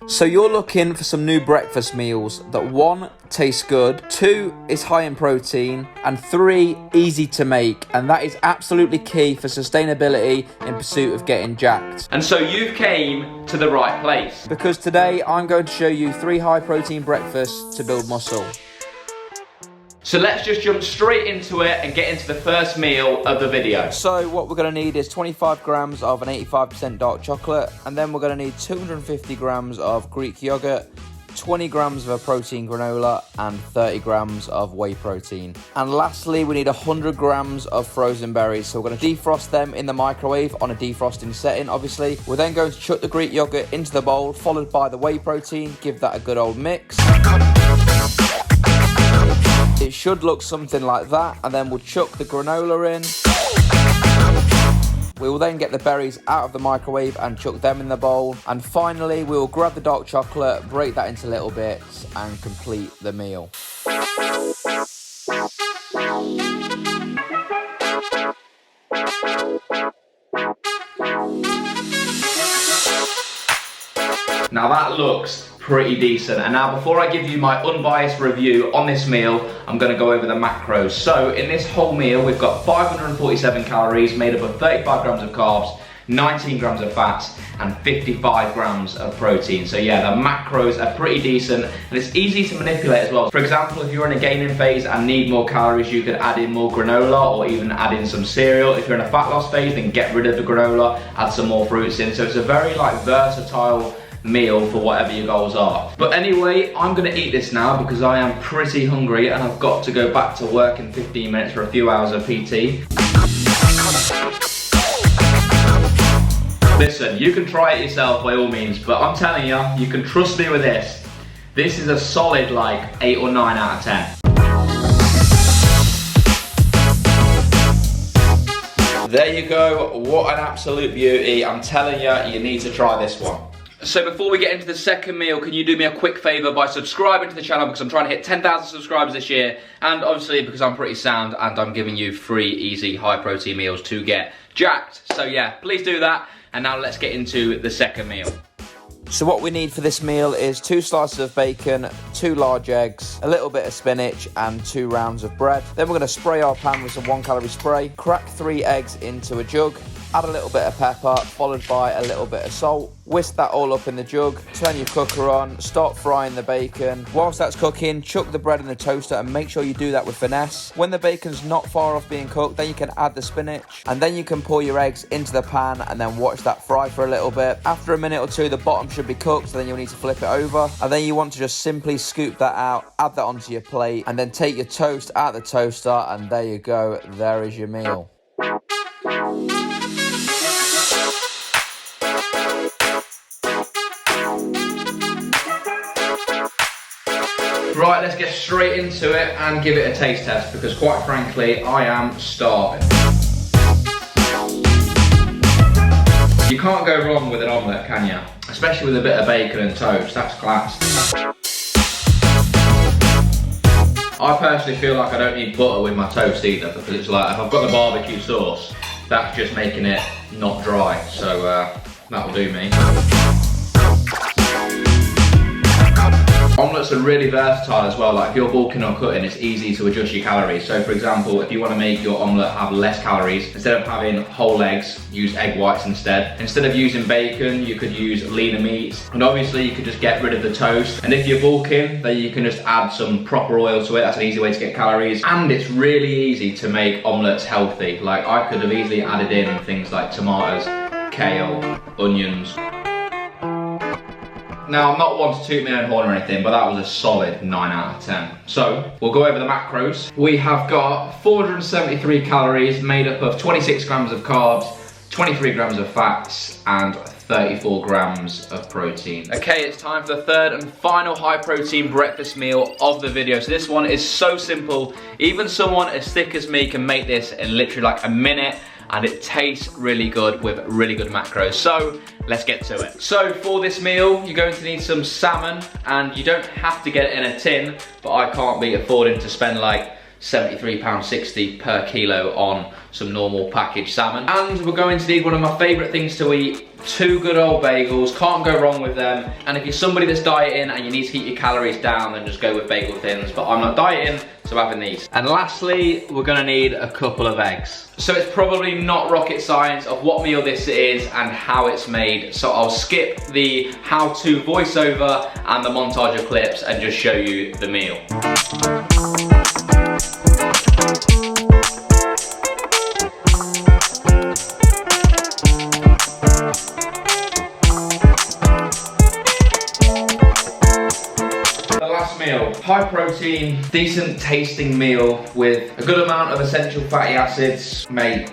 So you're looking for some new breakfast meals that 1, taste good, 2, is high in protein, and 3, easy to make. And that is absolutely key for sustainability in pursuit of getting jacked. And so you've came to the right place. Because today I'm going to show you 3 high protein breakfasts to build muscle. So let's just jump straight into it and get into the first meal of the video. So what we're going to need is 25 grams of an 85% dark chocolate, and then we're going to need 250 grams of Greek yogurt, 20 grams of a protein granola, and 30 grams of whey protein. And lastly, we need 100 grams of frozen berries. So we're going to defrost them in the microwave on a defrosting setting, obviously. We're then going to chuck the Greek yogurt into the bowl, followed by the whey protein, give that a good old mix. It should look something like that, and then we'll chuck the granola in. We will then get the berries out of the microwave and chuck them in the bowl. And finally, we will grab the dark chocolate, break that into little bits, and complete the meal. Now that looks pretty decent. And now before I give you my unbiased review on this meal, I'm gonna go over the macros. So in this whole meal, we've got 547 calories made up of 35 grams of carbs, 19 grams of fats, and 55 grams of protein. So yeah, the macros are pretty decent, and it's easy to manipulate as well. For example, if you're in a gaining phase and need more calories, you could add in more granola or even add in some cereal. If you're in a fat loss phase, then get rid of the granola, add some more fruits in. So it's a very versatile meal for whatever your goals are. But anyway, I'm gonna eat this now because I am pretty hungry and I've got to go back to work in 15 minutes for a few hours of PT. Listen, you can try it yourself by all means, but I'm telling you, you can trust me with this. This is a solid 8 or 9 out of 10. There you go, what an absolute beauty. I'm telling you, you need to try this one. So before we get into the second meal, can you do me a quick favour by subscribing to the channel, because I'm trying to hit 10,000 subscribers this year, and obviously because I'm pretty sound and I'm giving you free, easy, high protein meals to get jacked. So yeah, please do that. And now let's get into the second meal. So what we need for this meal is 2 slices of bacon, 2 large eggs, a little bit of spinach, and 2 rounds of bread. Then we're going to spray our pan with some 1-calorie spray, crack 3 eggs into a jug, add a little bit of pepper, followed by a little bit of salt. Whisk that all up in the jug, turn your cooker on, start frying the bacon. Whilst that's cooking, chuck the bread in the toaster and make sure you do that with finesse. When the bacon's not far off being cooked, then you can add the spinach, and then you can pour your eggs into the pan and then watch that fry for a little bit. After a minute or two, the bottom should be cooked, so then you'll need to flip it over. And then you want to just simply scoop that out, add that onto your plate, and then take your toast out of the toaster, and there you go, there is your meal. Right, let's get straight into it and give it a taste test, because quite frankly, I am starving. You can't go wrong with an omelette, can you? Especially with a bit of bacon and toast, that's class. I personally feel like I don't need butter with my toast either, because it's like, if I've got the barbecue sauce, that's just making it not dry, so that'll do me. Omelettes are really versatile as well. If you're bulking or cutting, it's easy to adjust your calories. So for example, if you want to make your omelette have less calories, instead of having whole eggs, use egg whites instead. Instead of using bacon, you could use leaner meats. And obviously you could just get rid of the toast. And if you're bulking, then you can just add some proper oil to it. That's an easy way to get calories. And it's really easy to make omelettes healthy. I could have easily added in things like tomatoes, kale, onions. Now, I'm not one to toot my own horn or anything, but that was a solid 9 out of 10. So, we'll go over the macros. We have got 473 calories made up of 26 grams of carbs, 23 grams of fats, and 34 grams of protein. Okay, it's time for the third and final high protein breakfast meal of the video. So this one is so simple. Even someone as thick as me can make this in literally a minute, and it tastes really good with really good macros. So let's get to it. So for this meal, you're going to need some salmon, and you don't have to get it in a tin, but I can't be affording to spend £73.60 per kilo on some normal packaged salmon. And we're going to need one of my favourite things to eat, 2 good old bagels. Can't go wrong with them. And if you're somebody that's dieting and you need to keep your calories down, then just go with bagel thins. But I'm not dieting, so having these. And lastly, we're gonna need a couple of eggs. So it's probably not rocket science of what meal this is and how it's made. So I'll skip the how-to voiceover and the montage of clips and just show you the meal. Meal. High protein, decent tasting meal with a good amount of essential fatty acids. Mate,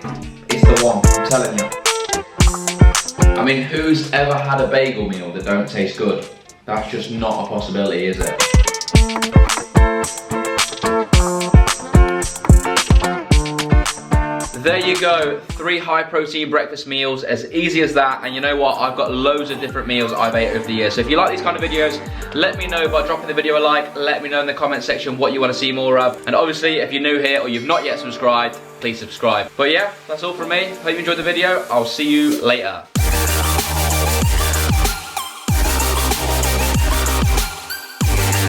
it's the one, I'm telling you. I mean, who's ever had a bagel meal that don't taste good? That's just not a possibility, is it? There you go, 3 high protein breakfast meals, as easy as that. And you know what, I've got loads of different meals I've ate over the years. So if you like these kind of videos, let me know by dropping the video a like. Let me know in the comment section what you want to see more of. And obviously, if you're new here or you've not yet subscribed, please subscribe. But yeah, that's all from me. Hope you enjoyed the video. I'll see you later.